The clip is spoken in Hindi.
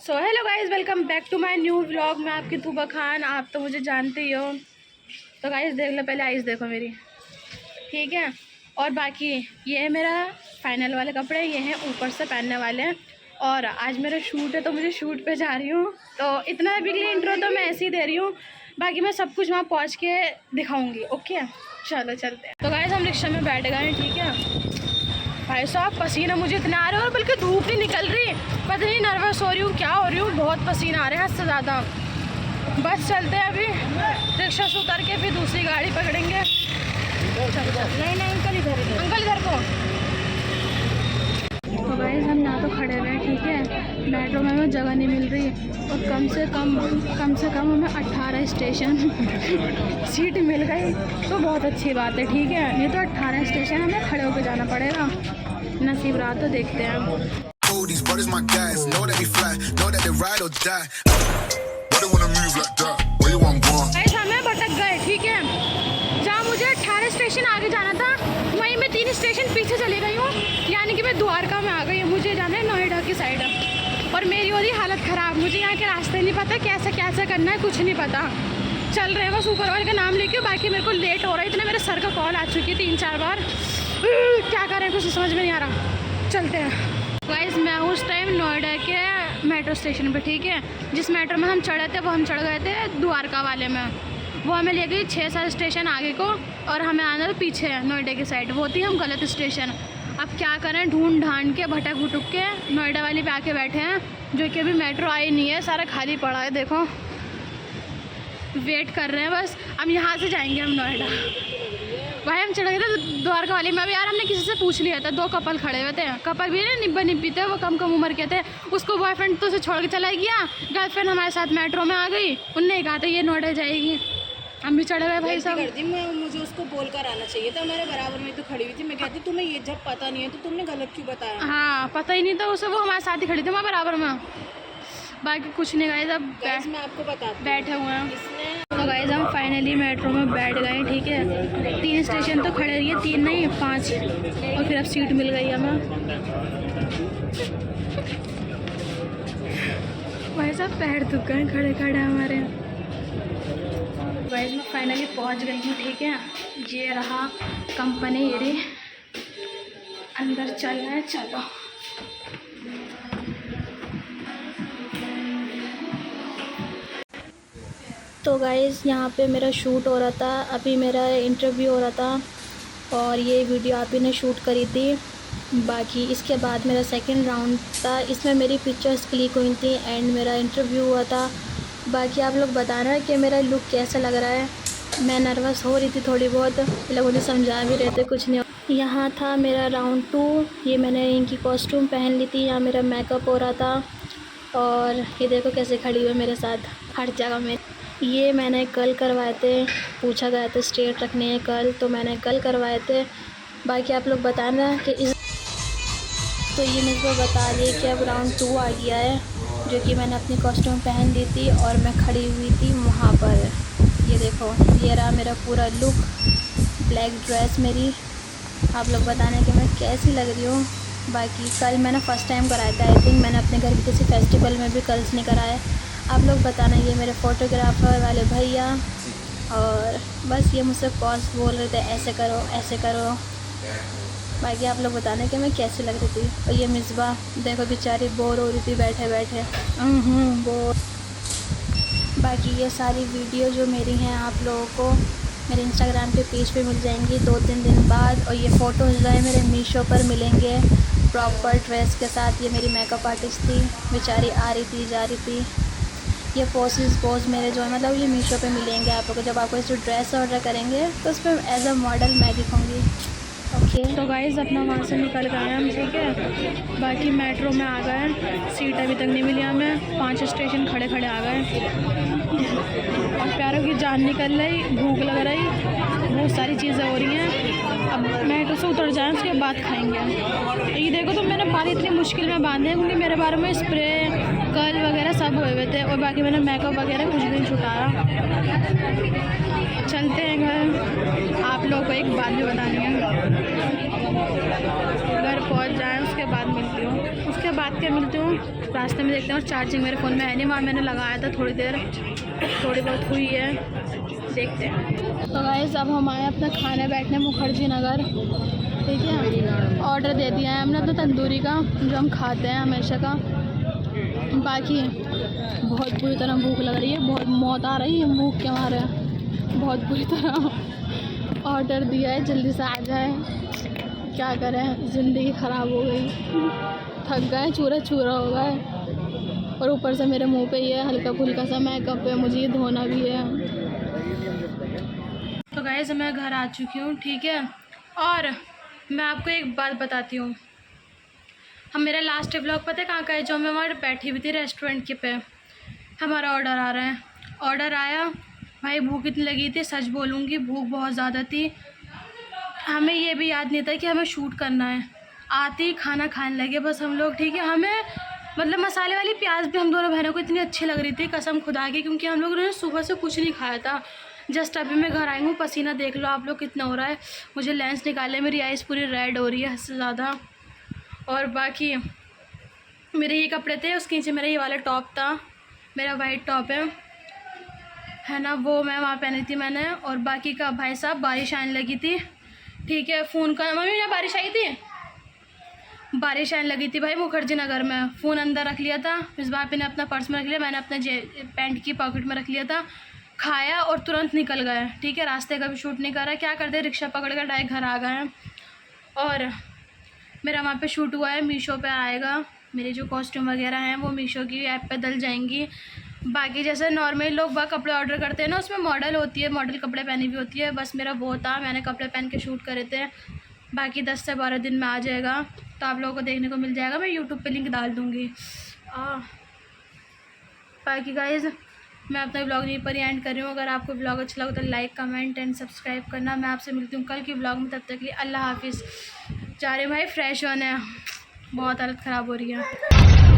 So hello guys, welcome back to my new vlog. मैं आपकी तूबा खान, आप तो मुझे जानते ही हो। तो गाइज़ देख लो, पहले आइज़ देखो मेरी, ठीक है। और बाकी ये है मेरा फाइनल वाले कपड़े, ये हैं ऊपर से पहनने वाले हैं। और आज मेरा शूट है तो मुझे शूट पे जा रही हूँ, तो इतना बिगली इंट्रो तो मैं ऐसे ही दे रही हूँ। बाकी मैं सब कुछ वहाँ पहुँच के दिखाऊँगी। ओके चलो चलते हैं। तो गाइज़ हम रिक्शा में बैठ गए हैं, ठीक है। भाई साहब पसीना मुझे इतना आ रहा है, और बल्कि धूप नहीं निकल रही, पता नहीं नर्वस हो रही हूँ क्या हो रही हूँ, बहुत पसीना आ रहा है हद से ज़्यादा। बस चलते हैं अभी, रिक्शा से उतर के फिर दूसरी गाड़ी पकड़ेंगे। नहीं अंकल इधर को। तो गाइस हम यहाँ तो खड़े हुए हैं, ठीक है। मेट्रो में हमें जगह नहीं मिल रही, और कम से कम हमें 18 स्टेशन सीट मिल गई, तो बहुत अच्छी बात है, ठीक है। नहीं तो 18 स्टेशन हमें खड़े होकर जाना पड़ेगा। नसीब रहा तो देखते हैं। हमें भटक गए, ठीक है। जहाँ मुझे 18 स्टेशन आगे जाना था, वहीं मैं 3 स्टेशन पीछे चली गई हूँ, यानी कि मैं द्वारका में आ गई हूँ। मुझे जाना है नोएडा की साइड, और मेरी हो रही हालत ख़राब। मुझे यहाँ के रास्ते नहीं पता, कैसे करना है कुछ नहीं पता। चल रहे हैं बस ऊपर वाले का नाम लेके, बाकी मेरे को लेट हो रहा है इतना। मेरे सर का कॉल आ चुकी है 3-4 बार। क्या करें कुछ समझ में नहीं आ रहा। चलते हैं गाइस। मैं हूँ उस टाइम नोएडा के मेट्रो स्टेशन पे, ठीक है। जिस मेट्रो में हम चढ़े थे वो हम चढ़ गए थे द्वारका वाले में। वो हमें ले गई 6-7 स्टेशन आगे को, और हमें आना था पीछे नोएडा की साइड। वो थी हम गलत स्टेशन। अब क्या करें, ढूंढ ढांड के भटक भुटक के नोएडा वाली पे आके बैठे हैं, जो कि अभी मेट्रो आई नहीं है, सारा खाली पड़ा है। देखो वेट कर रहे हैं बस। अब यहाँ से जाएंगे हम नोएडा। भाई हम चढ़ गए थे द्वारका वाली में। अभी यार हमने किसी से पूछ लिया था, 2 कपल खड़े हुए थे। कपल भी ना निब्बा निब्बी थे, वो कम उम्र के थे। उसको बॉयफ्रेंड तो उसे छोड़ के चला गया, गर्लफ्रेंड हमारे साथ मेट्रो में आ गई। उनने कहा था ये नोएडा जाएगी। हम भी चढ़े हुए भाई साहब। मुझे उसको बोल कर आना चाहिए था, मेरे बराबर में तो खड़ी हुई थी। मैं कहती तुम्हें ये जब पता नहीं है तो तुमने गलत क्यों बताया। हाँ पता ही नहीं था उसे, वो हमारे साथ ही खड़ी थी वहाँ बराबर में। बाकी कुछ नहीं गाइस, अब मैं आपको बताती बैठे हुए हैं। तो गाइस हम फाइनली मेट्रो में बैठ गए, ठीक है। 3 स्टेशन तो खड़े रहिए, 3 नहीं 5, और फिर अब सीट मिल गई हमें। भाई साहब पैर दुख गए खड़े खड़े हमारे। गाइस मैं फाइनली पहुंच गई हूँ, ठीक है। ये रहा कंपनी एरी, अंदर चल रहे हैं, चलो। तो गाइस यहाँ पे मेरा शूट हो रहा था, अभी मेरा इंटरव्यू हो रहा था, और ये वीडियो आप ही ने शूट करी थी। बाकी इसके बाद मेरा सेकंड राउंड था, इसमें मेरी पिक्चर्स क्लिक हुई थी, एंड मेरा इंटरव्यू हुआ था। बाकी आप लोग बताना कि मेरा लुक कैसा लग रहा है। मैं नर्वस हो रही थी थोड़ी बहुत, लोगों ने समझा भी रहे थे, कुछ नहीं। यहाँ था मेरा राउंड 2, ये मैंने इनकी कॉस्ट्यूम पहन ली थी, यहाँ मेरा मेकअप हो रहा था। और ये देखो कैसे खड़ी हुई मेरे साथ हर जगह में। ये मैंने कल करवाए थे, पूछा गया था स्ट्रेट रखने हैं कल, तो मैंने कल करवाए थे। बाकी आप लोग बताना कि तो ये मेरे को बता दिए कि अब राउंड 2 आ गया है, जो कि मैंने अपनी कॉस्ट्यूम पहन ली थी और मैं खड़ी हुई थी वहाँ पर। ये देखो ये रहा मेरा पूरा लुक, ब्लैक ड्रेस मेरी। आप लोग बताना कि मैं कैसी लग रही हूँ। बाकी कल मैंने फ़र्स्ट टाइम कराया था, आई थिंक मैंने अपने घर के किसी फेस्टिवल में भी कर्ल्स नहीं कराए। आप लोग बताना। ये मेरे फ़ोटोग्राफ़र वाले भैया, और बस ये मुझसे पॉज बोल रहे थे ऐसे करो ऐसे करो। बाकी आप लोग बताना कि मैं कैसी लग रही थी। और ये मिसबा देखो बेचारी बोर हो रही थी बैठे बैठे, बोर। बाकी ये सारी वीडियो जो मेरी हैं आप लोगों को मेरे इंस्टाग्राम के पेज पे मिल जाएंगी 2-3 दिन बाद। और ये फ़ोटोज़ जो है मेरे मीशो पर मिलेंगे प्रॉपर ड्रेस के साथ। ये मेरी मेकअप आर्टिस्ट थी, बेचारी आ रही थी जा रही थी। ये पोज मेरे जो है मतलब ये मीशो पे मिलेंगे आप लोगों को। जब आपको इस ड्रेस ऑर्डर करेंगे तो उस पर एज अ मॉडल मैं दिखूँगी। ओके तो गाइस अपना वहाँ से निकल गए हम, ठीक है। बाकी मेट्रो में आ गए, सीट अभी तक नहीं मिली हमें, 5 स्टेशन खड़े खड़े आ गए। और प्यारों की जान निकल रही, भूख लग रही, बहुत सारी चीज़ें हो रही हैं। अब मेट्रो से उतर जाएँ उसके बाद खाएंगे। ये देखो तो मैंने बाल इतनी मुश्किल में बांधे क्योंकि मेरे बारे में स्प्रे कर्ल वगैरह सब हुए थे, और बाकी मैंने मेकअप वगैरह कुछ भी नहीं छुटाया। चलते हैं घर। आप लोग को एक बात भी बतानी है, घर पहुंच जाएं उसके बाद मिलती हूँ। उसके बाद क्या मिलती हूँ, रास्ते में देखते हैं। चार्जिंग मेरे फ़ोन में है नहीं, वहाँ मैंने लगाया था थोड़ी देर, थोड़ी बहुत हुई है, देखते हैं। तो गाइस अब हम आए अपना खाने बैठने मुखर्जी नगर, ठीक है। ऑर्डर दे दिया है हमने तो तंदूरी का, जो हम खाते हैं हमेशा का। बाकी बहुत बुरी तरह भूख लग रही है, बहुत मौत आ रही है भूख के मारे, बहुत बुरी तरह। ऑर्डर दिया है, जल्दी से आ जाए, क्या करें, ज़िंदगी ख़राब हो गई, थक गए, चूरा चूरा हो गए। और ऊपर से मेरे मुंह पे ये हल्का फुल्का सा मेकअप है, मुझे ये धोना भी है। तो गाइस मैं घर आ चुकी हूँ, ठीक है। और मैं आपको एक बात बताती हूँ, हम मेरा लास्ट व्लॉग पता है कहाँ का है, जो मैं वहाँ बैठी हुई थी रेस्टोरेंट के पे। हमारा ऑर्डर आ रहा है, ऑर्डर आया भाई, भूख इतनी लगी थी, सच बोलूँगी भूख बहुत ज़्यादा थी। हमें ये भी याद नहीं था कि हमें शूट करना है, आते ही खाना खाने लगे बस हम लोग, ठीक है। हमें मतलब मसाले वाली प्याज भी हम दोनों बहनों को इतनी अच्छी लग रही थी, कसम खुदा की, क्योंकि हम लोगों ने सुबह से कुछ नहीं खाया था। जस्ट अभी मैं घर आई हूँ, पसीना देख लो आप लोग कितना हो रहा है। मुझे लेंस निकाले, मेरी आइज़ पूरी रेड हो रही है हद से ज़्यादा। और बाकी मेरे ये कपड़े थे, उसके नीचे मेरा ये वाला टॉप था, मेरा वाइट टॉप है ना, वो मैं वहाँ पहनी थी मैंने। और बाकी का भाई साहब बारिश आने लगी थी, ठीक है। फ़ोन का मम्मी यहाँ बारिश आई थी, बारिश आने लगी थी भाई मुखर्जी नगर में। फ़ोन अंदर रख लिया था, इस बार ने अपना पर्स में रख लिया, मैंने अपने पैंट की पॉकेट में रख लिया था। खाया और तुरंत निकल गए, ठीक है। रास्ते का भी शूट नहीं करा, क्या करते, रिक्शा पकड़ कर डायरेक्ट घर आ गए हैं। और मेरा वहाँ पे शूट हुआ है, मीशो पे आएगा, मेरे जो कॉस्ट्यूम वगैरह हैं वो मीशो की ऐप पे डल जाएंगी। बाकी जैसे नॉर्मल लोग वह कपड़े ऑर्डर करते हैं ना, उसमें मॉडल होती है, मॉडल कपड़े पहनी भी होती है, बस मेरा वो था, मैंने कपड़े पहन के शूट करे थे। बाकी 10 से 12 दिन में आ जाएगा, तो आप लोगों को देखने को मिल जाएगा, मैं यूट्यूब पे लिंक डाल दूँगी। बाकी गाइज़ मैं अपना ब्लॉग यहीं पर ही एंड कर रही हूँ। अगर आपको ब्लॉग अच्छा लगा तो लाइक कमेंट एंड सब्सक्राइब करना। मैं आपसे मिलती हूँ कल की ब्लॉग में, तब तक के लिए अल्लाह हाफिज़। जा रहे भाई फ्रेश होने, बहुत हालत ख़राब हो रही है।